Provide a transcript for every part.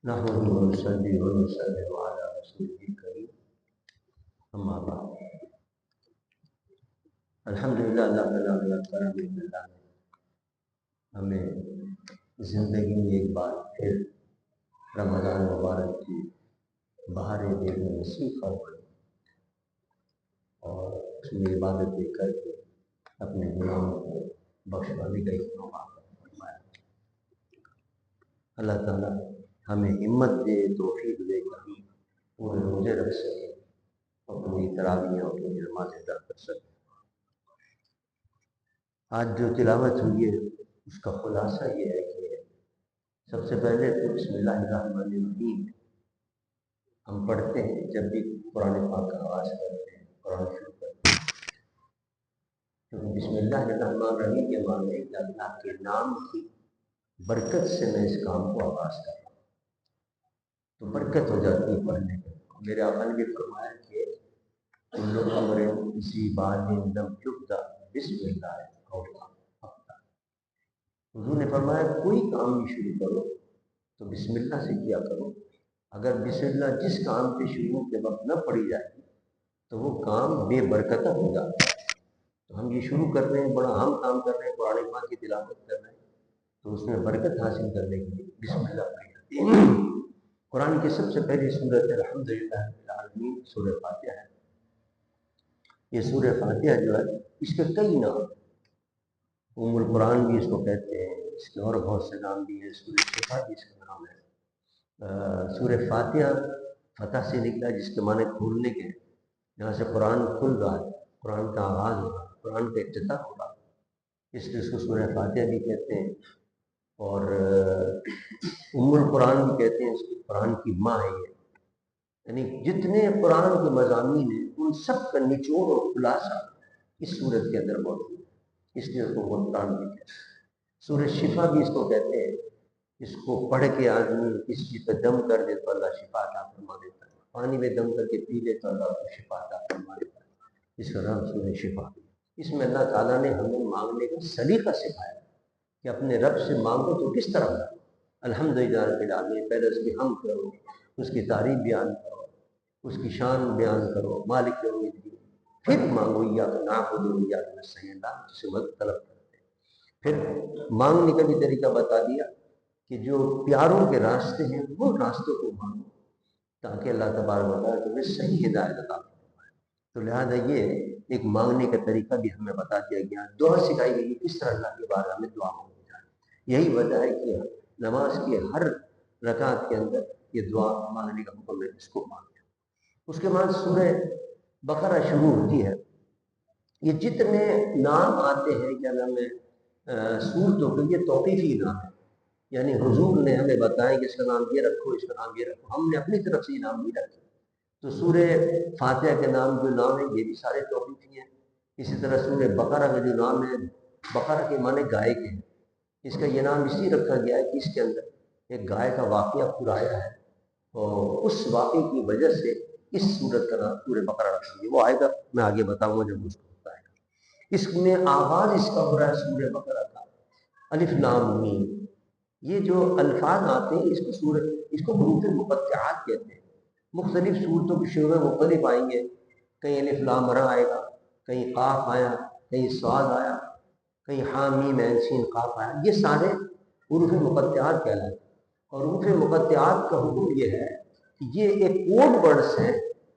نحمده ونصلي ونسلم على رسوله الكريم اما بعد. الحمدللہ اللہ تعالیٰ کرم اللہ نے ہمیں زندگی میں ایک بار پھر رمضان مبارک کی بہاریں دیکھنے نصیب فرمائی اور اس میں عبادتیں کر کے اپنے گناہوں کو بخشوانے کا اہتمام فرمایا. اللہ تعالیٰ ہمیں ہمت دے، توفیق دے کہ ہم پورے روزے رکھ سکیں اور پوری تراویحیں اور پوری نمازیں ادا کر سکیں. آج جو تلاوت ہوئی ہے اس کا خلاصہ یہ ہے کہ سب سے پہلے تو بسم اللہ الرحمن الرحیم ہم پڑھتے ہیں جب بھی قرآن پاک کا آغاز کرتے ہیں، قرآن شروع کرتے ہیں. کیونکہ بسم اللہ الرحمن الرحیم کے معنی ہے کہ اللہ کے نام کی برکت سے میں اس کام کو آغاز کرتا ہوں تو برکت ہو جاتی ہے پڑھنے میں. میرے آقا نے بھی فرمایا کہ کل امر اسی بات لم یبدا بسم اللہ. حضور نے فرمایا کوئی کام بھی شروع کرو تو بسم اللہ سے کیا کرو. اگر بسم اللہ جس کام کے شروع کے وقت نہ پڑھی جائے تو وہ کام بے برکتہ ہو جاتا ہے. تو ہم یہ شروع کر رہے ہیں، بڑا اہم کام کر رہے ہیں، قرآن پاک کی تلاوت کر رہے ہیں، تو اس میں برکت حاصل کرنے کے لیے بسم اللہ پڑھی جاتی ہے. قرآن کی سب سے پہلی سورت الحمدللہ رب العالمین سورہ فاتحہ ہے. یہ سورہ فاتحہ جو ہے اس کے کئی نام، ام القرآن بھی اس کو کہتے ہیں، اس کے اور بہت سے نام بھی ہیں. سورہ شفا بھی اس کا نام ہے. سورہ فاتحہ فتح سے نکلا جس کے معنی کھولنے کے، جہاں سے قرآن کھل رہا ہے، قرآن کا آغاز ہو رہا ہے، قرآن کا افتتاح ہو رہا ہے، اس لیے اس کو سورہ فاتحہ بھی کہتے ہیں. اور ام القرآن بھی کہتے ہیں، اس کو قرآن کی ماں ہے یہ. یعنی جتنے قرآن کے مضامین ہیں ان سب کا نچوڑ اور خلاصہ اس صورت کے اندر موجود ہے، اس لیے اس کو قرآن بھی کہتے ہیں. سورہ شفا بھی اس کو کہتے ہیں. اس کو پڑھ کے آدمی کسی چیز پہ دم کر دے تو اللہ شفا عطا فرما دیتا ہے. پانی میں دم کر کے پی لے تو اللہ کو شفا عطا فرما دیتا ہے. اس کا نام سورہ شفا. اس میں اللہ تعالیٰ نے ہمیں مانگنے کا سلیقہ سکھایا کہ اپنے رب سے مانگو تو کس طرح مانگو. الحمدللہ رب العالمین، پہلے اس کی حمد کرو، اس کی تعریف بیان کرو، اس کی شان بیان کرو، مالک یوم الدین، پھر مانگو ایاک نعبد و ایاک نستعین، جس سے مدد طلب کرتے ہیں. پھر مانگنے کا بھی طریقہ بتا دیا کہ جو پیاروں کے راستے ہیں وہ راستوں کو مانگو تاکہ اللہ تبارک و تعالیٰ تمہیں صحیح ہدایت عطا فرمائے. تو لہٰذا یہ ایک مانگنے کا طریقہ بھی ہمیں بتا دیا گیا. دعا سکھائی گئی کس طرح اللہ کے بارگاہ میں دعا مانگی جائے. یہی وجہ ہے کہ نماز کی ہر رکعت کے اندر یہ دعا مانگنے کا حکم ہے، اس کو مانگیں. اس کے بعد سورہ بقرہ شروع ہوتی ہے. یہ جتنے نام آتے ہیں کیا نام ہے سورتوں کے، یہ توقیفی نام ہے. یعنی حضور نے ہمیں بتایا کہ اس کا نام یہ رکھو، اس کا نام یہ رکھو، ہم نے اپنی طرف سے یہ نام نہیں رکھے. تو سورہ فاتحہ کے نام جو نام ہے یہ بھی سارے توقیفی ہیں. اسی طرح سورہ بقرہ کا جو نام ہے، بقرہ کے معنی گائے کے ہیں. اس کا یہ نام اس لیے رکھا گیا ہے کہ اس کے اندر ایک گائے کا واقعہ پورا آیا ہے اور اس واقعے کی وجہ سے اس سورت کا نام سورہ بقرہ رکھا گیا. وہ آئے گا، میں آگے بتاؤں گا جب اس کو بتائے گا. اس میں آغاز اس کا ہو رہا ہے سورہ بقرہ کا، الف لام میم. یہ جو الفاظ آتے ہیں اس کو حروف مقطعات کہتے ہیں. مختلف صورتوں کے شروع میں مختلف آئیں گے. کہیں الف لام را آئے گا، کہیں قاف آیا، کہیں صاد آیا، کہیں حا میم عین سین قاف آیا. یہ سارے حروف مقطعات کہلاتے ہیں. اور حروف مقطعات کا حکم یہ ہے کہ یہ ایک کوڈ ورڈز ہیں،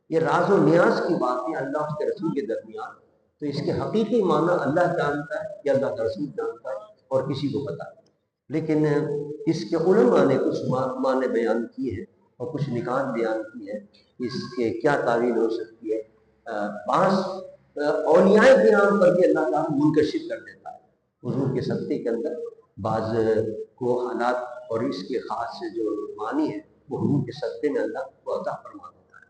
یہ راز و نیاز کی باتیں اللہ اس کے رسول کے درمیان. تو اس کے حقیقی معنی اللہ جانتا ہے یا اللہ کا رسول جانتا ہے اور کسی کو پتہ ہے. لیکن اس کے علماء نے کچھ معنی بیان کیے ہیں اور کچھ نکات بیان کی ہے. اس کے کیا تعویل ہو سکتی ہے. بعض اولیاء کرام پر بھی اللہ تعالیٰ منکشف کر دیتا ہے. حضور کے صدقے کے اندر بعض کو حالات اور اس کے خاص سے جو معنی ہے وہ حضور کے صدقے میں اللہ کو عطا فرما دیتا ہے.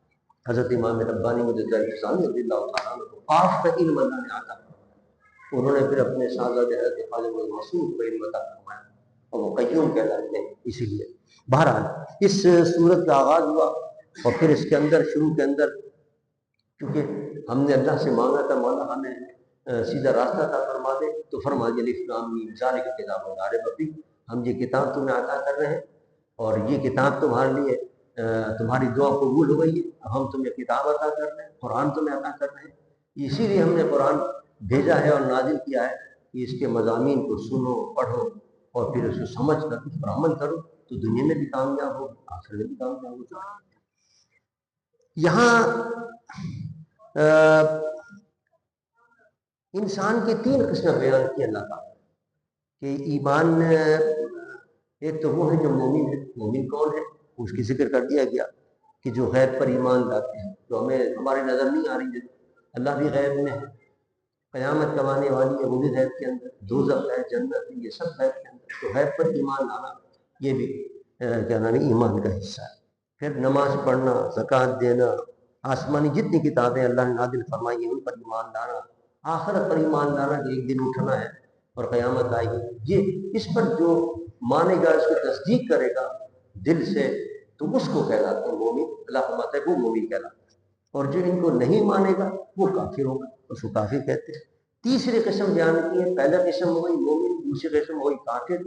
حضرت امام ربانی مجدد الفسانی رضی اللہ تعالیٰ عنہ کو قاف کا علم اللہ نے عطا فرمایا. انہوں نے پھر اپنے شاگرد حضرت خالد بن مسعود کو علم عطا فرمایا اور وہ قیوم کہلاتے ہیں. اسی لیے بہرحال اس صورت کا آغاز ہوا اور پھر اس کے اندر شروع کے اندر کیونکہ ہم نے اللہ سے مانگا تھا مولا ہمیں سیدھا راستہ عطا فرما دے، تو فرما دیا الف لام میم ذالک الکتاب لا ریب فیہ، ہم یہ کتاب تمہیں عطا کر رہے ہیں اور یہ کتاب تمہارے لیے تمہاری دعا قبول ہو گئی ہے، اب ہم تمہیں کتاب عطا کر رہے ہیں، قرآن تمہیں عطا کر رہے ہیں، اسی لیے ہم نے قرآن بھیجا ہے اور نازل کیا ہے کہ اس کے مضامین کو سنو، پڑھو اور پھر اس کو سمجھ کر اس پر عمل کرو تو دنیا میں بھی کامیاب ہو، آخرت میں بھی کامیاب ہو۔ یہاں انسان کی 3 قسم بیان کی اللہ تعالیٰ کہ ایمان ایک تو وہ ہے جو مومن ہے۔ مومن کون ہے؟ اس کی ذکر کر دیا گیا کہ جو غیب پر ایمان لاتے ہیں، جو ہمیں ہماری نظر نہیں آ رہی ہے، اللہ بھی غیب میں ہے، قیامت کب آنے والی ہے وہ بھی غیب کے اندر، دوزخ ہے، جنت ہے، یہ سب غیب کے اندر، تو غیب پر ایمان لانا یہ بھی کیا نام ہے ایمان کا حصہ ہے۔ پھر نماز پڑھنا، زکوٰۃ دینا، آسمانی جتنی کتابیں اللہ نے نازل فرمائی ہیں ان پر ایمان لانا، آخرت پر ایمان لانا کہ ایک دن اٹھنا ہے اور قیامت آئے گی، یہ اس پر جو مانے گا، اس کی تصدیق کرے گا دل سے، تو اس کو کہلاتے ہیں مومن۔ اللہ فرماتا ہے وہ مومن کہلاتا ہے، اور جو ان کو نہیں مانے گا وہ کافر ہوگا، اس کو کافر کہتے ہیں۔ تیسری قسم بیان کی ہے، پہلا قسم ہوئی مومن، دوسری قسم ہوئی کافر،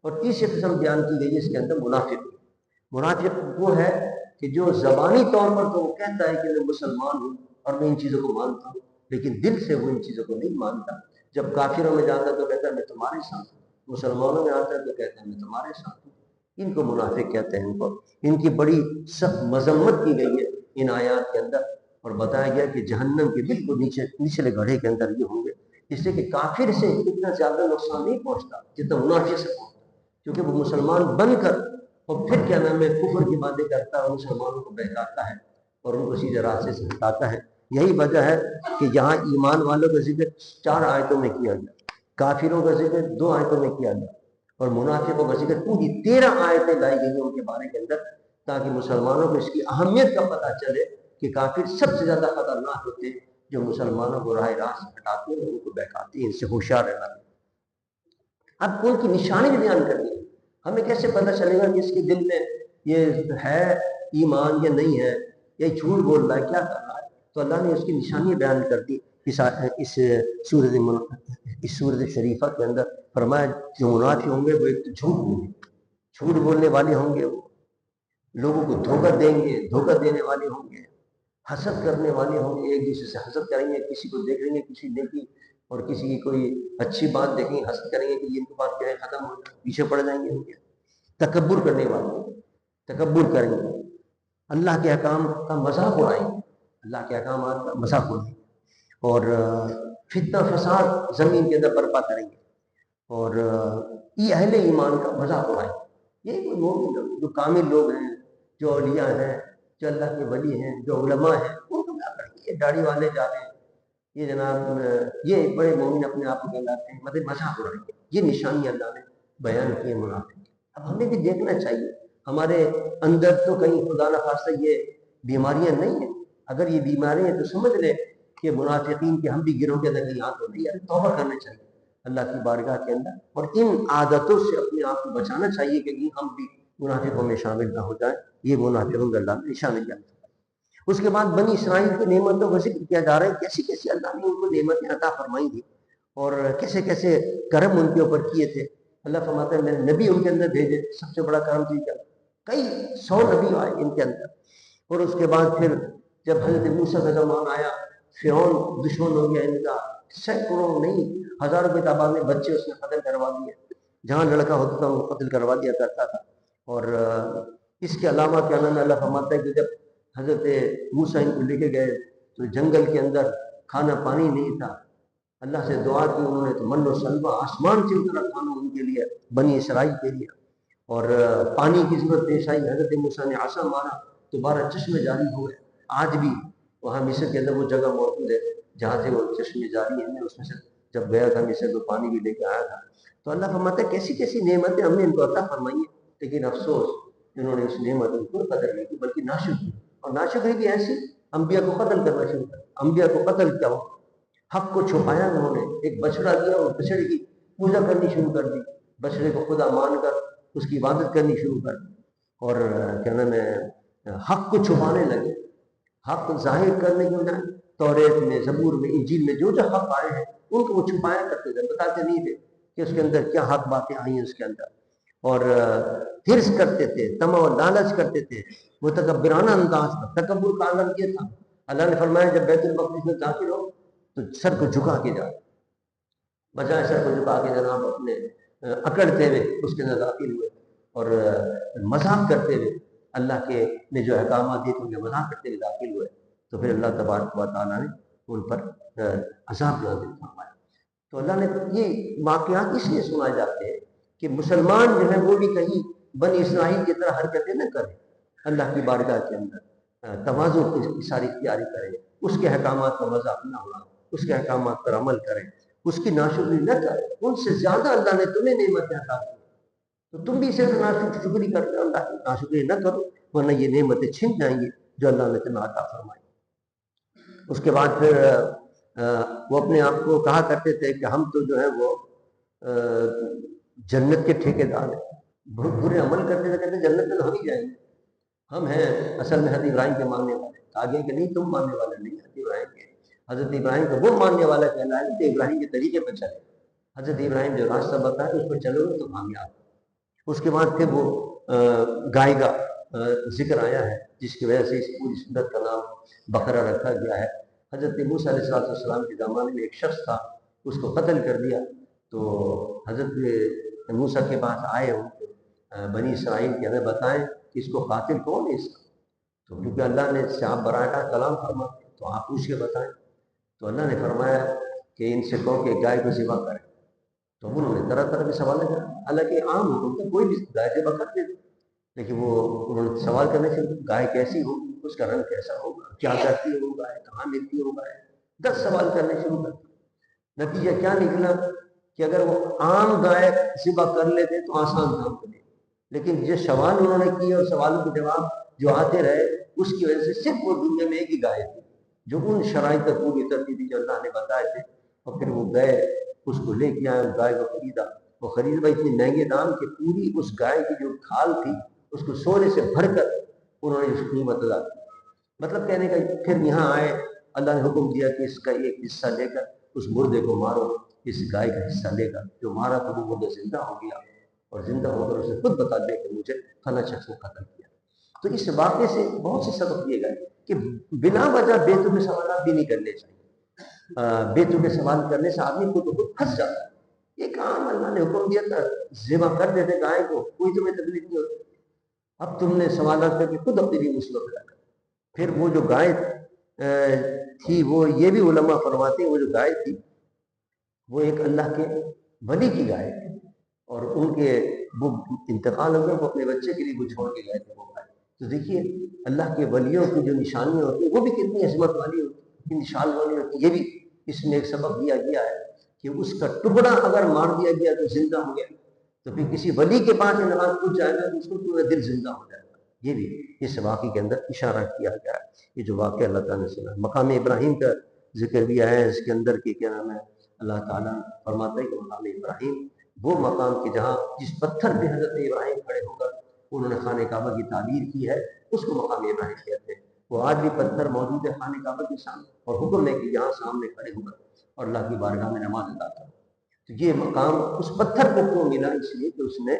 اور تیسری قسم بیان کی گئی ہے اس کے اندر منافق۔ منافق وہ ہے کہ جو زبانی طور پر تو وہ کہتا ہے کہ میں مسلمان ہوں اور میں ان چیزوں کو مانتا ہوں، لیکن دل سے وہ ان چیزوں کو نہیں مانتا۔ جب کافروں میں جاتا ہے تو کہتا ہے میں تمہارے ساتھ ہوں، مسلمانوں میں آتا ہے تو کہتا ہے میں تمہارے ساتھ ہوں۔ ان کو منافق کہتے ہیں۔ ان کی بڑی سخت مذمت کی گئی ہے ان آیات کے اندر، اور بتایا گیا کہ جہنم کے بالکل نچلے گڑھے کے اندر یہ ہوں گے، اس لیے کہ کافر سے اتنا زیادہ نقصان نہیں پہنچتا جتنا منافق سے پہنچتا، کیونکہ وہ مسلمان بن کر اور پھر کیا نام ہے کفر کی باتیں کرتا ہے اور مسلمانوں کو بہکاتا ہے اور ان کو سیدھے راستے سے ہٹاتا ہے۔ یہی وجہ ہے کہ یہاں ایمان والوں کا ذکر 4 آیتوں میں کیا گیا، کافروں کا ذکر 2 آیتوں میں کیا گیا، اور منافقوں کا ذکر پوری 13 آیتیں لائی گئی ہیں ان کے بارے کے اندر، تاکہ مسلمانوں کو اس کی اہمیت کا پتہ چلے کہ کافر سب سے زیادہ خطرناک ہوتے ہیں جو مسلمانوں کو راہ راست ہٹاتے ہیں، ان کو بہکاتے ہیں، ان سے ہوشیار رہنا۔ اب ان کی نشانی بھی بیان کرنی ہے، ہمیں کیسے پتہ چلے گا کہ اس کے دل میں یہ ہے ایمان یا نہیں ہے، یا جھوٹ بول رہا ہے، کیا کر رہا ہے؟ تو اللہ نے اس کی نشانی بیان کر دی اس سورۃ شریفہ کے اندر۔ فرمایا جو منافق ہوں گے وہ ایک تو جھوٹ بولنے والے ہوں گے، وہ لوگوں کو دھوکہ دیں گے، دھوکہ دینے والے ہوں گے، حسد کرنے والے ہوں گے، ایک دوسرے سے حسد کریں گے، کسی کو دیکھ لیں گے کسی نیکی اور کسی کی کوئی اچھی بات دیکھیں گے، حسد کریں گے کہ یہ ان کی بات کیا ہے ختم ہو جائے، پیچھے پڑ جائیں گے۔ ہوں گے تکبر کرنے والے، تکبر کریں گے، اللہ کے احکام کا مذاق اڑائیں گے، اللہ کے احکامات کا مذاق اڑائیں گے، اور فتنہ فساد زمین کے اندر برپا کریں گے، اور یہ اہل ایمان کا مذاق اڑائیں گے۔ یہ کوئی مومن جو کامل لوگ ہیں، جو اولیاء ہیں، جو اللہ کے ولی ہیں، جو علماء ہیں، ان کو کیا کریں گے؟ یہ داڑھی والے جا رہے ہیں، یہ جناب یہ بڑے مومن اپنے آپ کو کہلاتے ہیں، مطلب مذاق اڑائیں گے۔ یہ نشانی اللہ نے بیان کی ہے منافق۔ اب ہمیں بھی دیکھنا چاہیے ہمارے اندر تو کہیں خدا نخواستہ یہ بیماریاں نہیں ہیں، اگر یہ بیماریاں ہیں تو سمجھ لیں کہ منافقین کے ہم بھی گروہ کے اندر کہیں ہاتھ تو نہیں ہے، توبہ کرنا چاہیے اللہ کی بارگاہ کے اندر، اور ان عادتوں سے اپنے آپ کو بچانا چاہیے کہ ہم بھی منافقوں میں شامل نہ ہو جائیں۔ یہ منافقوں کا اللہ نے نشان دیا۔ اس کے بعد بنی اسرائیل کی نعمتوں کا ذکر کیا جا رہا ہے، کیسی کیسی اللہ نے ان کو نعمتیں عطا فرمائی تھی اور کیسے کیسے کرم ان کے اوپر کیے تھے۔ اللہ فرماتا ہے میں نے نبی ان کے اندر بھیجے، سب سے بڑا کرم تھی کیا، کئی 100 نبی آئے ان کے اندر، اور اس کے بعد پھر جب حضرت موسیٰ کا زمان آیا، فرعون دشمن ہو گیا ان کا، سینکڑوں نہیں ہزاروں کی تعداد میں بچے اس نے قتل کروا دیے، جہاں لڑکا ہوتا تھا وہ قتل کروا دیا کرتا تھا۔ اور اس کے علاوہ کیا نام ہے اللہ فرماتا ہے کہ جب حضرت موسیٰ ان کو لے کے گئے تو جنگل کے اندر کھانا پانی نہیں تھا، اللہ سے دعا کی انہوں نے تو من و سلوہ آسمان سے اترا کھانا ان کے لیے، بنی اسرائیل کے لیے، اور پانی کی ضرورت پیش آئی، حضرت موسیٰ نے عصا مارا تو 12 چشمے جاری ہوئے۔ آج بھی وہاں مصر کے اندر وہ جگہ موجود ہے جہاں سے وہ چشمے جاری ہیں، اس میں سے جب گیا تھا مصر تو پانی بھی لے کے آیا تھا۔ تو اللہ فرماتا ہے کیسی کیسی نعمتیں ہم نے ان کو عطا فرمائی ہیں، لیکن افسوس انہوں نے اس نعمت کو قدر نہیں کی بلکہ ناشکری، اور ناشکری بھی ایسی انبیاء کو قتل کرنا شروع کر، انبیاء کو قتل کیا ہو، حق کو چھپایا انہوں نے، ایک بچڑا دیا اور بچڑے کی پوجا کرنی شروع کر دی، بچڑے کو خدا مان کر اس کی عبادت کرنی شروع کر دی، اور کیا نام ہے حق کو چھپانے لگے، حق ظاہر کرنے کے بجائے توریت میں، زبور میں، انجیل میں جو حق آئے ہیں ان کو وہ چھپایا کرتے تھے، بتاتے نہیں تھے کہ اس کے اندر کیا حق باتیں آئی ہیں اس کے اندر۔ اور حرص کرتے تھے، طمع اور لالچ کرتے تھے، متکبرانہ انداز کا تکبر کا عالم یہ تھا۔ اللہ نے فرمایا جب بیت المقدس میں داخل ہو تو سر کو جھکا کے جاؤ، بجائے سر کو جھکا کے جناب اپنے اکڑتے ہوئے اس کے اندر داخل ہوئے اور مذاق کرتے ہوئے اللہ کے نے جو احکامات دیے تو ان کے مذاق کرتے ہوئے داخل ہوئے، تو پھر اللہ تبارک و تعالیٰ نے ان پر عذاب نازل فرمایا۔ تو اللہ نے یہ واقعات اس لیے سنائے جاتے ہیں کہ مسلمان جو ہے وہ بھی کہیں بنی اسرائیل کی طرح حرکتیں نہ کریں، اللہ کی بارگاہ کے اندر تواضع کی ساری تیاری کریں، اس کے احکامات کا مذاق نہ اڑائیں، اس کے احکامات پر عمل کریں، اس کی ناشکری نہ کریں۔ ان سے زیادہ اللہ نے تمہیں نعمتیں عطا کی تو تم بھی اسے ناشکری کر کے اللہ کی ناشکری نہ کرو، ورنہ یہ نعمتیں چھن جائیں گی جو اللہ نے تمہیں عطا فرمائی۔ اس کے بعد پھر وہ اپنے آپ کو کہا کرتے تھے کہ ہم تو جو ہے وہ جنت کے ٹھیکیدار ہیں، بہت برے عمل کرتے تھے، کہتے جنت میں تو ہم ہی جائیں گے، ہم ہیں اصل میں حضرت ابراہیم کے ماننے والے۔ کہا گیا کہ نہیں تم ماننے والے نہیں، حضرت ابراہیم کے، حضرت ابراہیم کو وہ ماننے والا کہلائے کہ ابراہیم کے طریقے پر چلے، حضرت ابراہیم جو راستہ بتایا اس پر چلو گے تو کامیاب۔ اس کے بعد پھر وہ گائے کا ذکر آیا ہے جس کی وجہ سے اس پوری سنت کا نام بقرہ رکھا گیا ہے۔ حضرت موسیٰ علیہ السلام کے زمانے میں ایک شخص تھا، اس کو قتل کر دیا، تو حضرت موسیٰ کے پاس آئے ہوں بنی اسرائیل کے، ہمیں بتائیں کہ اس کو قاتل کون ہے اس کا، تو کیونکہ اللہ نے اس سے آپ براہ کلام فرماتے تو آپ پوچھ کے بتائیں۔ تو اللہ نے فرمایا کہ ان سے کہو کہ گائے کو ذبح کریں، تو انہوں نے طرح طرح کے سوال کرے، حالانکہ عام حکم تھا کوئی بھی گائے ذبح کر دیتے، لیکن وہ انہوں نے سوال کرنے سے گائے کیسی ہوگی، اس کا رنگ کیسا ہوگا، کیا کرتی ہے وہ گائے، کہاں ملتی ہے وہ گائے، 10 سوال کرنے شروع کر دیے۔ نتیجہ کیا نکلا کہ اگر وہ عام گائے ذبح کر لیتے تو آسان کام کرے، لیکن جو سوال انہوں نے کیے اور سوالوں کے جواب جو آتے رہے اس کی وجہ سے صرف وہ دنیا میں ایک ہی گائے تھی جو ان شرائط پر پوری کرتی تھی جو اللہ نے بتائے تھے، اور پھر وہ گئے اس کو لے کے آئے، اس گائے کو خریدا، وہ خریدا اتنے مہنگے دام کہ پوری اس گائے کی جو کھال تھی اس کو سونے سے بھر کر انہوں نے اس کی قیمت ادا کی۔ مطلب کہنے کا پھر یہاں آئے، اللہ نے حکم دیا کہ اس کا ایک حصہ لے کر اس مردے کو مارو، اس گائے کا حصہ لے کر، جو مارا تو وہ مردہ زندہ ہو گیا اور زندہ ہو کر اسے خود بتا دیا کہ مجھے فلاں شخص نے قتل کیا۔ تو اس واقعے سے بہت سے سبق دیے گئے کہ بلا وجہ بے تکے سوالات بھی نہیں کرنے چاہیے، بے تکے سوال کرنے سے آدمی خود بخود پھنس جاتا ہے۔ یہ کام اللہ نے حکم دیا تھا ذبح کر دیتے گائے کو، کوئی تمہیں تکلیف نہیں ہوتی، اب تم نے سوالات کر کے خود اپنی بھی مصیبت لگا۔ پھر وہ جو گائے تھی وہ یہ بھی علماء فرماتے ہیں وہ جو گائے تھی وہ ایک اللہ کے ولی کی گائے تھی، اور ان کے وہ انتقال ہو گیا، وہ اپنے بچے کے لیے وہ چھوڑ کے گئے تھے وہ گائے۔ تو دیکھیے اللہ کے ولیوں کی جو نشانیاں ہوتی ہیں وہ بھی کتنی عظمت والی ہوتی ہیں، کتنی نشان والی ہوتی ہیں۔ یہ بھی اس میں ایک سبق دیا گیا ہے کہ اس کا ٹکڑا اگر مار دیا گیا تو زندہ ہو گیا، تو پھر کسی ولی کے پاس نماز پوچھ جائے گا تو اس کو پورا دل زندہ ہو جائے گا۔ یہ بھی اس واقعے کے اندر اشارہ کیا گیا ہے، یہ جو واقعہ اللہ تعالیٰ نے سنا۔ مقام ابراہیم کا ذکر بھی آیا ہے اس کے اندر کہ کیا نام ہے، اللہ تعالیٰ فرماتا ہے کہ مقام ابراہیم وہ مقام کے جہاں جس پتھر پہ حضرت ابراہیم کھڑے ہو کر انہوں نے خانہ کعبہ کی تعمیر کی ہے اس کو مقام ابراہیم کہتے ہیں۔ وہ آج بھی پتھر موجود ہے خانہ کعبہ کے سامنے، اور حکم ہے کہ یہاں سامنے کھڑے ہو کر اور اللہ کی بارگاہ میں نماز ادا کرو۔ تو یہ مقام اس پتھر کو کیوں ملا؟ اس لیے کہ اس نے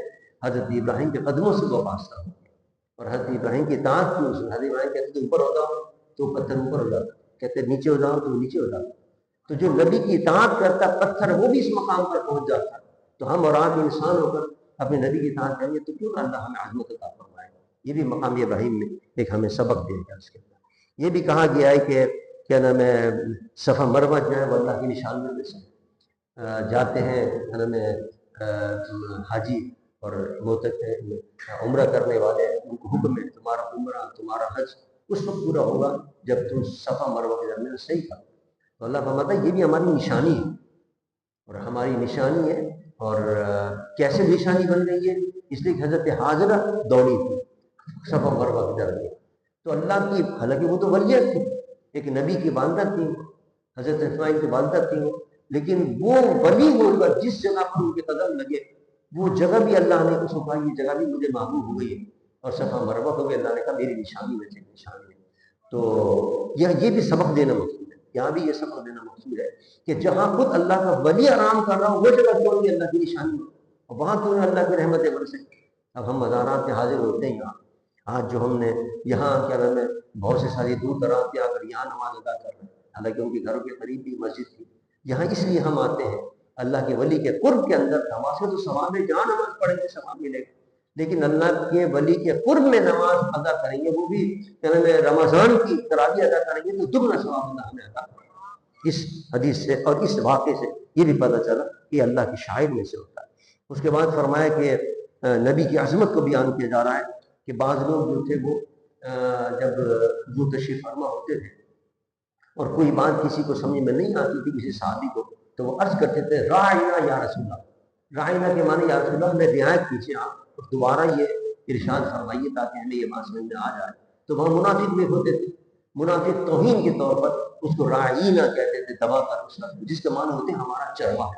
حضرت ابراہیم کے قدموں سے وابستہ ہو اور حضرت ابراہیم کی اطاعت کی۔ حضرت ابراہیم کہتے تو اوپر ہو جاؤ تو پتھر اوپر ہو جاتا، کہتے نیچے ہو جاؤ تو نیچے ہو جاتا۔ تو جو نبی کی اطاعت کرتا پتھر وہ بھی اس مقام پر پہنچ جاتا، تو ہم اور آپ انسان ہو کر اپنے نبی کی اطاعت کریں گے تو کیوں نہ اللہ ہمیں عظمت عطا فرمائے۔ یہ بھی مقام ابراہیم میں ایک ہمیں سبق دے گا۔ اس کے اندر یہ بھی کہا گیا ہے کہ کیا نام ہے صفا مروہ جو ہے وہ اللہ کی نشانیوں میں سے جاتے ہیں حاجی اور عمرہ کرنے والے، ان کو حکم ہے تمہارا عمرہ تمہارا حج اس وقت پورا ہوگا جب تم صفا مروہ کے درمیان صحیح کرو۔ تو اللہ فرماتا ہے یہ بھی ہماری نشانی ہے اور ہماری نشانی ہے۔ اور کیسے نشانی بن گئی ہے؟ اس لیے کہ حضرت حاجرہ دوڑی تھی صفا مروہ کے درمیان، تو اللہ کی، حالانکہ وہ تو ولیت تھی، ایک نبی کی والدہ تھی، حضرت اسماعیل کی والدہ تھی، لیکن وہ ولی ہو کر جس جگہ پر ان کے قدم لگے وہ جگہ بھی اللہ نے اس کو یہ جگہ بھی مجھے محبوب ہو گئی ہے اور صفا مروہ ہو گئی، اللہ نے کہا میری نشانی میں سے نشانی ہے۔ تو یہ بھی سبق دینا مقصود ہے، یہاں بھی یہ سبق دینا مقصود ہے کہ جہاں خود اللہ کا ولی آرام کر رہا ہو وہ جگہ کیوں نہیں اللہ کی نشانی ہو۔ اور وہاں کیوں اللہ کی رحمتیں برسیں. اب ہم مزارات پہ حاضر ہوتے ہیں. آج جو ہم نے یہاں کیا نام ہے بہت سے ساری دور دراز پہ آ کر یہاں نماز ادا کر رہے ہیں، حالانکہ ان کے گھروں کے قریب بھی مسجد تھی. یہاں اس لیے ہم آتے ہیں اللہ کے ولی کے قرب کے اندر. نماز میں تو ثواب ہے، جہاں نماز پڑھیں گے ثواب ملے گا، لیکن اللہ کے ولی کے قرب میں نماز ادا کریں گے، وہ بھی کیا نام ہے رمضان کی تراویح ادا کریں گے تو دگنا ثواب اللہ ہمیں عطا کرے گا. اس حدیث سے اور اس واقعے سے یہ بھی پتہ چلا کہ اللہ کی شاعر میں سے ہوتا ہے. اس کے بعد فرمایا کہ نبی کی عظمت کو بیان کیا جا رہا ہے کہ بعض لوگ جو تھے وہ جب حضور تشریف فرما ہوتے تھے اور کوئی بات کسی کو سمجھ میں نہیں آتی تھی کسی صحابی کو، تو وہ عرض کرتے تھے راعینا یا رسول اللہ. راعینا کے معنی یا رسول اللہ ہمیں رعایت کیجیے آپ، اور دوبارہ یہ ارشاد فرمائیے تاکہ ہمیں یہ بات سمجھ میں آ جائے. تو وہاں منافق بھی ہوتے تھے، منافق توہین کے طور پر اس کو راعینا کہتے تھے دبا کر اس کا، جس کے معنی ہوتے ہیں ہمارا چرواہ.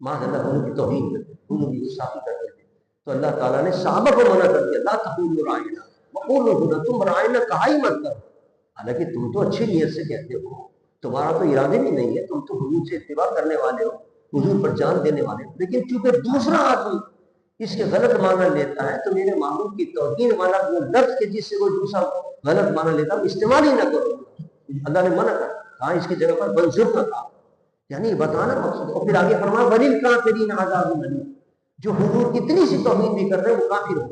معاذ اللہ ان کی توہین کرتے، ان کی گستاخی کرتے تھے. تو اللہ تعالیٰ نے صحابہ کو منع کر دیا لا تقولوا راعینا وقولوا حسنا، تم راعینا کہا ہی مت کرو. حالانکہ تم تو اچھی نیت سے کہتے ہو، تمہارا تو ارادے بھی نہیں ہے، تم تو حضور سے اتباع کرنے والے ہو، حضور پر جان دینے والے ہو. لیکن چونکہ دوسرا آدمی اس کے غلط معنی لیتا ہے تو میرے معمول کی توہین والا وہ لفظ کے جس سے وہ دوسرا غلط معنی لیتا ہے استعمال ہی نہ کرو. اللہ نے منع کر کہا اس کی جگہ پر منظور نہ کہا، یعنی بتانا مقصود. اور پھر آگے فرمایا وَلِلْكَافِرِينَ عَذَابٌ أَلِيمٌ، جو حضور کی اتنی سی توہین بھی کر رہے ہیں وہ کافر ہو.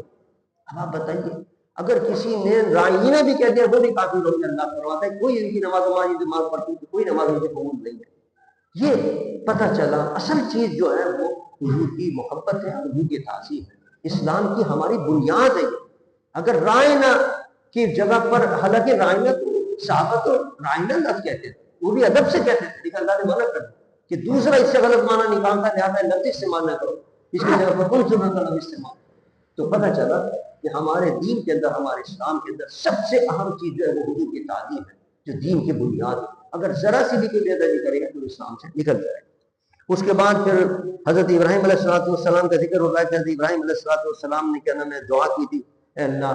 اب آپ بتائیے اگر کسی نے رائینہ بھی کہہ دیا وہ بھی کافر ہو گیا. اللہ فرماتا ہے کوئی ان کی نماز نماز پڑھتی ہے، کوئی نماز ان سے قبول نہیں ہے. یہ پتہ چلا اصل چیز جو ہے وہ حضور کی محبت ہے، حضور کی تعظیم ہے، اسلام کی ہماری بنیاد ہے. اگر رائنا کی جگہ پر، حالانکہ رائنا تو صحابہ تو رائنا لفظ کہتے تھے، وہ بھی ادب سے کہتے تھے، لیکن اللہ نے منع کر دیا کہ دوسرا اس سے غلط معنی نکالتا ہے، لہٰذا لفظ استعمال نہ کرو، اس کی جگہ پر کون سننا کا لفظ استعمال. تو پتہ چلا کہ ہمارے دین کے اندر، ہمارے اسلام کے اندر سب سے اہم چیز جو ہے وہ حضور کی تعظیم ہے، جو دین کی بنیاد ہے. اگر ذرا سی بھی کوئی بے ادبی کرے گا تو اسلام سے نکل جائے گا. اس کے بعد پھر حضرت ابراہیم علیہ السلام کا ذکر ہو رہا ہے کہ حضرت ابراہیم علیہ السلام نے کیا نام ہے دعا کی تھی، اے اللہ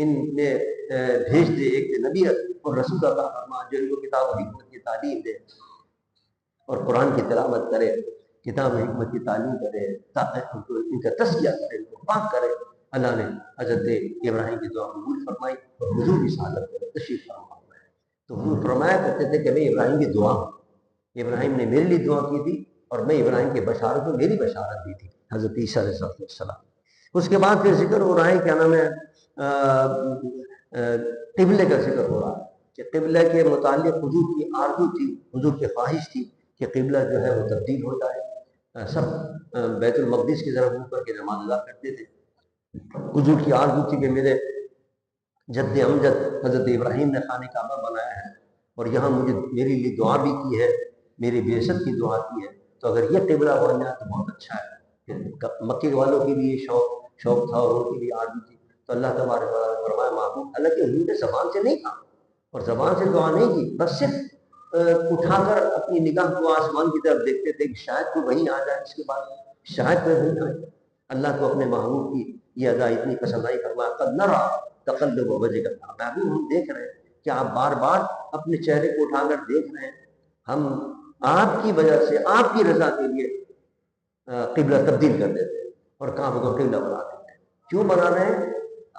ان میں بھیج دے ایک نبی اور رسول عطا فرما جو ان کو کتاب و حکمت کی تعلیم دے اور قرآن کی تلاوت کرے، کتاب و حکمت کی تعلیم کرے، ان کا تزکیہ کرے، ان کو پاک کرے. اللہ نے حضرت ابراہیم کی دعا قبول فرمائی اور حضور کی سعادت پر تشریف فرما ہے. تو حضور فرمایا کرتے تھے کہ میں ابراہیم کی دعا ہوں، ابراہیم نے میرے لیے دعا کی تھی اور میں ابراہیم کی بشارت کو میری بشارت دی تھی، حضرت عیسیٰ علیہ السلام. اس کے بعد پھر ذکر ہو رہا ہے کیا نام ہے قبلے کا ذکر ہو رہا ہے کہ قبلہ کے متعلق حضور کی آرزو تھی، حضور کی خواہش تھی کہ قبلہ جو ہے وہ تبدیل ہو جائے. سب بیت المقدس کی طرف منہ کر کے نماز ادا کرتے تھے. حضور کی آرزو تھی کہ میرے جد امجد حضرت ابراہیم نے خانہ کعبہ بنایا ہے اور یہاں مجھے میرے لیے دعا بھی کی ہے، میری بعثت کی دعا کی ہے، تو اگر یہ قبلہ بن جائے تو بہت اچھا ہے. مکے والوں کی بھی یہ شوق تھا اور ان کی بھی آرزو تھی. تو اللہ تبارک و تعالیٰ نے فرمایا معبود، حالانکہ حضور نے زبان سے نہیں کہا اور زبان سے دعا نہیں کی، بس صرف اٹھا کر اپنی نگاہ کو آسمان کی طرف دیکھتے تھے کہ شاید کوئی وہیں آ جائے. اس کے بعد شاید کوئی وہیں آ جائے. اللہ کو اپنے محبوب کی یہ ادا اتنی پسند آئی، فرمایا قد نرى تقلب وجهك، محبوب ہم دیکھ رہے ہیں کہ آپ بار بار اپنے چہرے کو اٹھا کر دیکھ رہے ہیں. ہم آپ کی وجہ سے، آپ کی رضا کے لیے قبلہ تبدیل کر دیتے ہیں اور کعبہ کو قبلہ بنا دیتے ہیں. کیوں بنا رہے ہیں؟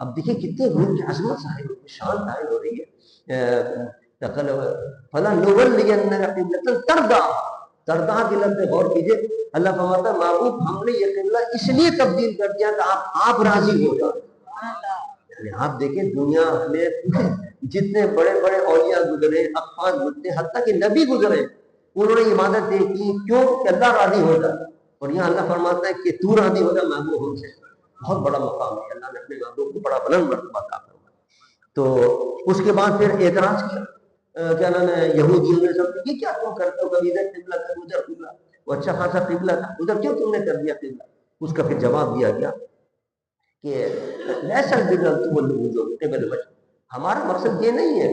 اب دیکھیں کتنے حضور کی عظمت ظاہر ہو رہی ہے، شان ظاہر ہو رہی ہے. فَلَنُوَلِّيَنَّكَ قِبْلَةً تَرْضَاهَا، تردا کی لفظ غور کیجئے. اللہ فرماتا ہے معبود ہم نے یہ قبلہ اس لیے تبدیل کر دیا کہ آپ راضی ہو جائیں. یعنی آپ دیکھیں دنیا میں جتنے بڑے بڑے اولیاء گزرے، اقوام گزرے، حتیٰ کہ نبی گزرے، انہوں نے عبادتیں کی کیوں کہ اللہ راضی ہو جائے. اور یہاں اللہ فرماتا ہے کہ تو راضی ہو جائے محبوب ہم سے. بہت بڑا مقام ہے، اللہ نے اپنے محبوب کو بڑا بلند مرتبہ عطا فرمایا. تو اس کے بعد پھر اعتراض کیا، کیا نام ہے یہودیوں نے سب یہ کیا تم کرتے ہو، کبھی ادھر قبلہ کر ادھر قبلہ، وہ اچھا خاصا قبلہ تھا ادھر کیوں تم نے کر دیا قبلہ. اس کا پھر جواب دیا گیا کہ لیسا البر ان تولوا وجوہکم قبل المشرق، ہمارا مقصد یہ نہیں ہے،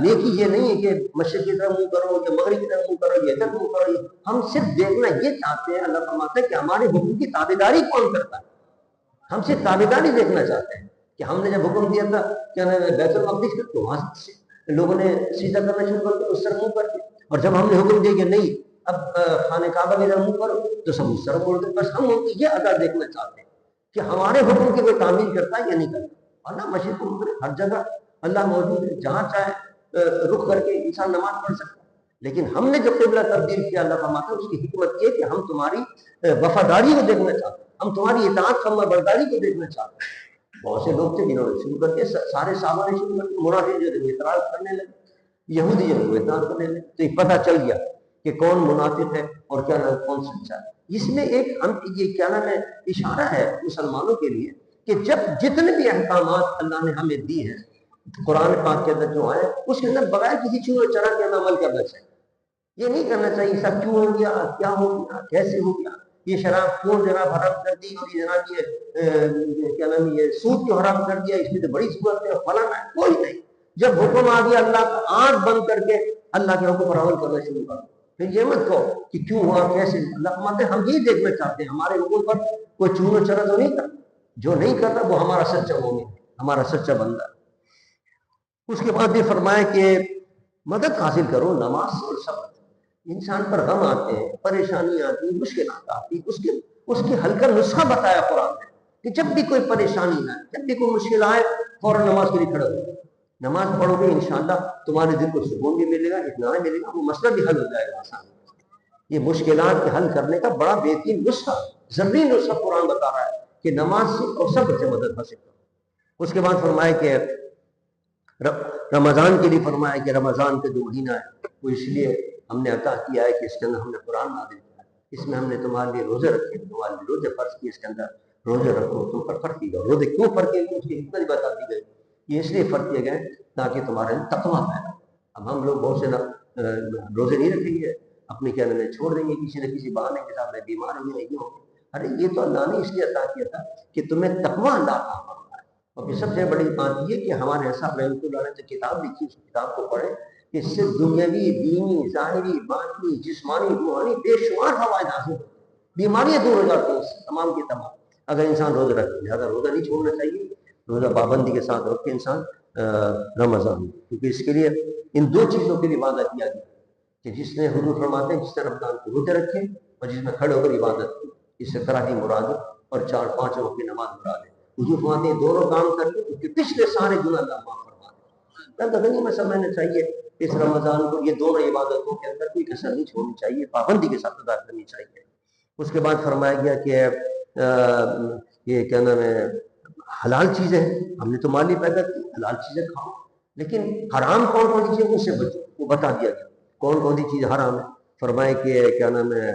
نیکی یہ نہیں ہے کہ مشرق کی طرف منہ کرو یا مغرب کی طرف منہ کرو یا ادھر منہ کرو. ہم صرف دیکھنا یہ چاہتے ہیں، اللہ فرماتا ہے کہ ہمارے حکم کی تابعداری کون کرتا ہے. ہم صرف تابعداری دیکھنا چاہتے ہیں کہ ہم نے جب حکم دیا تھا کیا نام ہے بیت المقدس کا، تو وہاں سے لوگوں نے سیدھا کرنا شروع کر دیا، اس طرف منہ کر دیا. اور جب ہم نے حکم دیا کہ نہیں اب خانہ کعبہ کے منہ پر تو سب اس طرف بولتے، بس ہم ان کی یہ ادا دیکھنا چاہتے ہیں کہ ہمارے حکم کی کوئی تعمیل کرتا ہے یا نہیں کرتا۔ اور نا مشرق و مغرب ہر جگہ اللہ موجود ہے، جہاں چاہے رخ کر کے انسان نماز پڑھ سکتا ہے، لیکن ہم نے جو قبلہ تبدیل کیا اللہ فرماتا ہے اس کی حکمت یہ کہ ہم تمہاری وفاداری کو دیکھنا چاہتے ہیں، ہم تمہاری اطاعت فرما برداری کو دیکھنا چاہتے ہیں۔ بہت سے لوگ تھے جنہوں نے شروع کر کے سارے صحابہ نے شروع کر کے، منافق جو تھے اعتراض کرنے لگے، یہودی جو وہ اعتراض کرنے لگے، تو ایک پتہ چل گیا کہ کون منافق ہے اور کیا نام کون سچا ہے۔ اس میں ایک ہم یہ کیا نام ہے اشارہ ہے مسلمانوں کے لیے کہ جب جتنے بھی احکامات اللہ نے ہمیں دی ہیں قرآن پاک کے اندر جو آئے اس کے اندر بغیر کسی چور و چرا کے اندر عمل کرنا چاہیے۔ یہ نہیں کرنا چاہیے سب کیوں ہو گیا، کیا ہو گیا، کیسے ہو گیا، یہ شراب کیوں جناب حرام کر دی، اور یہ جناب یہ کیا نام یہ سود کیوں حرام کر دیا، اس میں تو بڑی صورت ہے فلاں ہے، کوئی نہیں۔ جب حکم آ گیا اللہ کا آنکھ بند کر کے اللہ کے حکم پر عمل کرنا شروع کر، پھر یہ مت کہو کہ کیوں ہوا کیسے۔ اللہ فرماتے ہیں ہم یہی دیکھنا چاہتے ہیں ہمارے حکم پر کوئی چور و چرا تو نہیں کرتا، جو نہیں کرتا وہ ہمارا سچا مومن، ہمارا سچا بندہ۔ اس کے بعد یہ فرمایا کہ مدد حاصل کرو نماز اور صبر۔ انسان پر غم آتے ہیں، پریشانی آتی ہیں، مشکلات آتی ہیں، اس کے حل کا نسخہ بتایا قرآن نے کہ جب بھی کوئی پریشانی آئے، جب بھی کوئی مشکل آئے فوراً نماز کے لیے کھڑے ہو، نماز پڑھو گے انشاءاللہ تمہارے دل کو سکون بھی ملے گا، اطمینان ملے گا، وہ مسئلہ بھی حل ہو جائے گا آسان۔ یہ مشکلات کے حل کرنے کا بڑا بہترین نسخہ، ضروری نسخہ قرآن بتا رہا ہے کہ نماز سے اور صبر سے مدد حاصل کرو۔ اس کے بعد فرمایا کہ رمضان کے لیے فرمایا کہ رمضان کا جو مہینہ ہے وہ اس لیے ہم نے عطا کیا ہے کہ اس کے اندر ہم نے قرآن نازل کیا ہے، اس میں ہم نے تمہارے لیے روزے رکھے، تمہارے لیے روزے فرض کیے، اس کے اندر روزے رکھو، تم پر فرض کیے گئے۔ روزے کیوں فرض کیے گئے اس کی حکمت بتا دی گئی، یہ اس لیے فرض کیے گئے تاکہ تمہارے تقویٰ پیدا۔ اب ہم لوگ بہت سے روزے نہیں رکھیں گے، اپنے کیا نام چھوڑ دیں گے کسی نہ کسی بہانے کے ساتھ، میں بیمار ہوں یہ ہوں، ارے یہ تو اللہ نے اس لیے عطا کیا تھا کہ تمہیں تقویٰ اللہ عطا فرمائے۔ اور پھر سب سے بڑی بات یہ کہ ہمارے صاحب رحمۃ اللہ نے جو کتاب لکھی اس کتاب کو پڑھیں کہ اس سے دنیاوی، دینی، ظاہری، باطنی، جسمانی، روحانی بے شمار فوائد حاصل ہوتے ہیں، بیماریاں دور ہو جاتی ہیں اس سے تمام کی تمام اگر انسان روزہ رکھے۔ لہٰذا روزہ نہیں چھوڑنا چاہیے، روزہ پابندی کے ساتھ رکھے انسان رمضان، کیونکہ اس کے لیے ان دو چیزوں کے لیے وعدہ کیا گیا کہ جس نے حضور فرماتے ہیں جس نے رمضان کو روزے رکھے اور جس میں کھڑے ہو کر عبادت کی، اس سے تراویح مراد اور 4-5 وقت کی نماز مراد ہے۔ حضور فرماتے ہیں دونوں کام کر کے اس کے پچھلے سارے گناہ اللہ معاف فرما دے۔ تو میں سمجھنا چاہیے اس رمضان کو یہ دونوں عبادتوں کے اندر کوئی کسر نہیں چھوڑنی چاہیے، پابندی کے ساتھ ادا کرنی چاہیے۔ اس کے بعد فرمایا گیا کہ یہ کیا نام ہے حلال چیزیں ہم نے تو مالی پیدا کی، حلال چیزیں کھاؤ، لیکن حرام کون کون سی چیزیں ان سے بچو، وہ بتا دیا گیا کون کون سی چیز حرام ہے۔ فرمائے کہ کیا نام ہے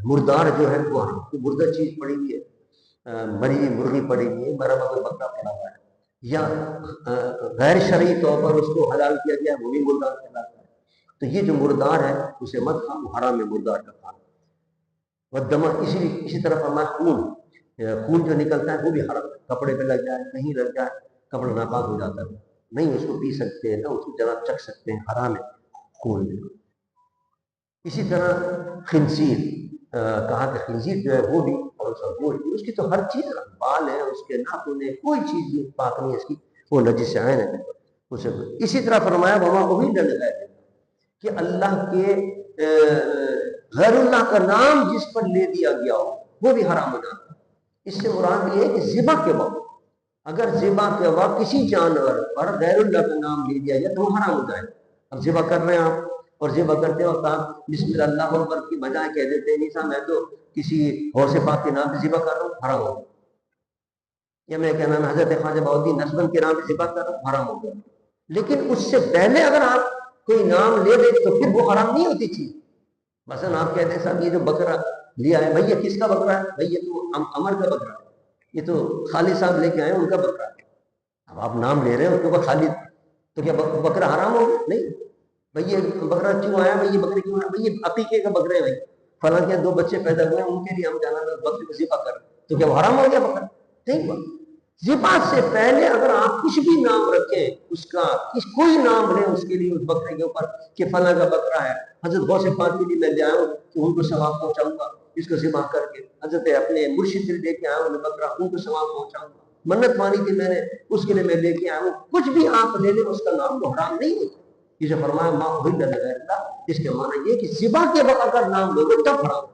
مردار جو ہے وہ حرام، تو مردہ چیز پڑی ہوئی ہے، مری ہوئی مرغی پڑی ہوئی ہے، مرا ہوا بکرا پڑا ہوا ہے، یا غیر شرعی طور پر اس کو حلال کیا گیا وہ بھی مردار کہلاتا ہے۔ تو یہ جو مردار ہے اسے مت کھاؤ، حرام ہے مردار کا کھانا۔ والدم، اسی طرح فرمایا خون جو نکلتا ہے وہ بھی حرام ہے، کپڑے پہ لگ جائے، کہیں لگ جائے، کپڑا ناپاک ہو جاتا ہے، نہیں اس کو پی سکتے ہیں، نہ اس کو جناب چکھ سکتے ہیں، حرام ہے خون بھی۔ اسی طرح خنزیر، کہا کہ خنزیر جو ہے وہ بھی اور گوشت، اس کی تو ہر چیز بال ہے، اس کے ناخن ہے، کوئی چیز بھی پاک نہیں ہے اس کی، وہ نجس عین ہے اسے۔ اسی طرح فرمایا وما اہل لغیر، کہ اللہ کے غیر اللہ کا نام جس پر لے دیا گیا ہو وہ بھی حرام ہو جاتا ہے۔ اس سے مراد یہ ہے کہ ذبح کے وقت، اگر ذبح کے وقت کسی جانور پر غیر اللہ کا نام لے دیا جائے تو وہ حرام ہو جائے۔ اب ذبح کر رہے ہیں آپ اور ذبح کرتے وقت آپ بسم اللہ اکبر کی بجائے کہہ دیتے ہیں نہیں صاحب میں تو کسی غوث پاک کے نام پہ ذبح کر رہا ہوں، حرام ہو گیا۔ یا میں کہنا ہے حضرت خواجہ بہاؤالدین نسبند کے نام پہ ذبح کر رہا ہوں، حرام ہو گیا۔ لیکن اس سے پہلے اگر آپ کوئی نام لے دے تو پھر وہ حرام نہیں ہوتی چیز۔ مثلا آپ کہتے ہیں صاحب یہ جو بکرا لیا ہے بھائی یہ کس کا بکرا ہے؟ بھائی یہ تو عمر کا بکرا ہے، یہ تو خالد صاحب لے کے آئے ان کا بکرا ہے۔ اب آپ نام لے رہے ہیں اس کے اوپر خالد، تو کیا بکرا حرام ہو گیا؟ نہیں بھائی یہ بکرا کیوں آیا، بھائی یہ بکرے کیوں آیا، بھائی یہ عقیقے کا بکرے ہیں، بھائی فلاں کے 2 بچے پیدا ہوئے ہیں ان کے لیے ہم جانا بکرے کو ذبح کر، تو کیا وہ حرام ہو گیا بکرا؟ نہیں ہوا۔ ذبح سے پہلے اگر آپ کچھ بھی نام رکھیں اس کا، کوئی نام لیں اس کے لیے اس بکرے کے اوپر کہ فلاں کا بکرا ہے، حضرت غوث پاک کے لیے میں لے آیا ہوں کہ ان کو ثواب پہنچاؤں گا اس کو ذبح کر کے، حضرت اپنے مرشد سے لے کے آیا ہوں بکرا ان کو ثواب پہنچاؤں گا، منت مانی تھی میں نے اس کے لیے میں لے کے آیا ہوں، کچھ بھی آپ لے لیں اس کا نام وہ حرام نہیں ہوتا۔ اسے فرمایا ما اہل لغیر اللہ، اس کے معنی یہ کہ ذبح کے وقت اگر نام لو گے تب حرام،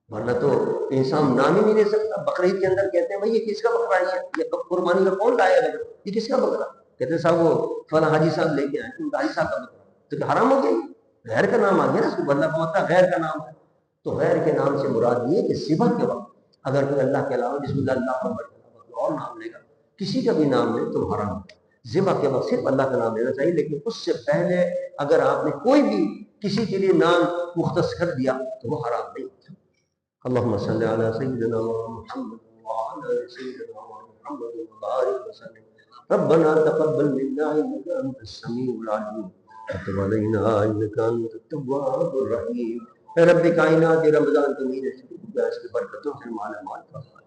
ورنہ تو انسان نام ہی نہیں لے سکتا۔ بقرعید کے اندر کہتے ہیں بھائی یہ کس کا بکرا ہے، یہ قربانی کا کون لائے گا، یہ کس کا بکرا؟ کہتے ہیں صاحب وہ فلاں حاجی صاحب لے کے آئے، تم حاجی صاحب کا بکرا، تو کہ حرام ہو گیا، غیر کا نام آ گیا نا، اس کو بندہ پہنچتا غیر کا نام ہے۔ تو غیر کے نام سے مراد یہ کہ ذبح کے وقت اگر کوئی اللہ کے علاوہ بسم اللہ اللہ اور نام لے گا، کسی کا بھی نام لے تو حرام ہے۔ ذبح کے وقت صرف اللہ کا نام لینا چاہیے، لیکن اس سے پہلے اگر آپ نے کوئی بھی کسی کے لیے نام مختص کر دیا تو وہ حرام نہیں ہوتا۔ اللہم صلی علی سیدنا محمد وعلی سیدنا محمد وبارک وسلم۔ ربنا تقبل منا انک انت السمیع العلیم وتب علینا انک انت التواب الرحیم۔ اے رب کائنات، رمضان کے مہینے سے اس کی برکتوں سے مالا مال فرما۔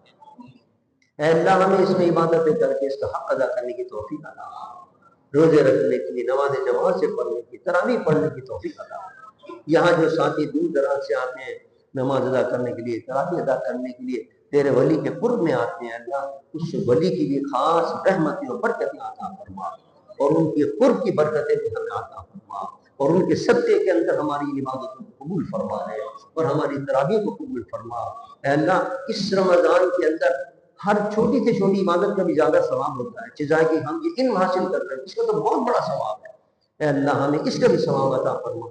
اے اللہ ہمیں اس میں عبادتیں کر کے اس کا حق ادا کرنے کی توفیق عطا فرما، روزے رکھنے کی، نماز جماعت سے پڑھنے کی، تراویح پڑھنے کی توفیق عطا فرما۔ یہاں جو ساتھی دور دراز سے آتے ہیں نماز ادا کرنے کے لیے، تراویح ادا کرنے کے لیے، تیرے ولی کے قرب میں آتے ہیں، اللہ اس ولی کی بھی خاص رحمتیں اور برکتیں عطا فرما، اور ان کی قرب کی برکتیں بھی ہمیں عطا فرما، اور ان کے صدقے کے اندر ہماری عبادتوں کو قبول فرما لے اور ہماری تراویح کو قبول فرما۔ اے اللہ اس رمضان کے اندر ہر چھوٹی سے چھوٹی عبادت کا بھی زیادہ ثواب ہوتا ہے، جزائے کہ ہم یہ علم حاصل کر رہے ہیں، اس کا تو بہت بڑا ثواب ہے۔ اے اللہ ہمیں اس کا بھی ثواب عطا فرما،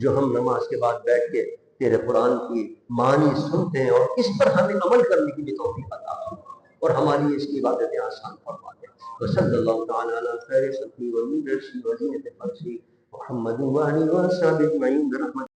جو ہم نماز کے بعد بیٹھ کے تیرے قرآن کی معنی سنتے ہیں اور اس پر ہمیں عمل کرنے کی بھی توفیق عطا فرما، اور ہماری اس کی عبادتیں آسان فرما دے۔ وصلی اللہ تعالی علی خیر خلقہ ومن رشی وزینۃ فرشی محمد وعلی وصحبہ اجمعین برحمتہ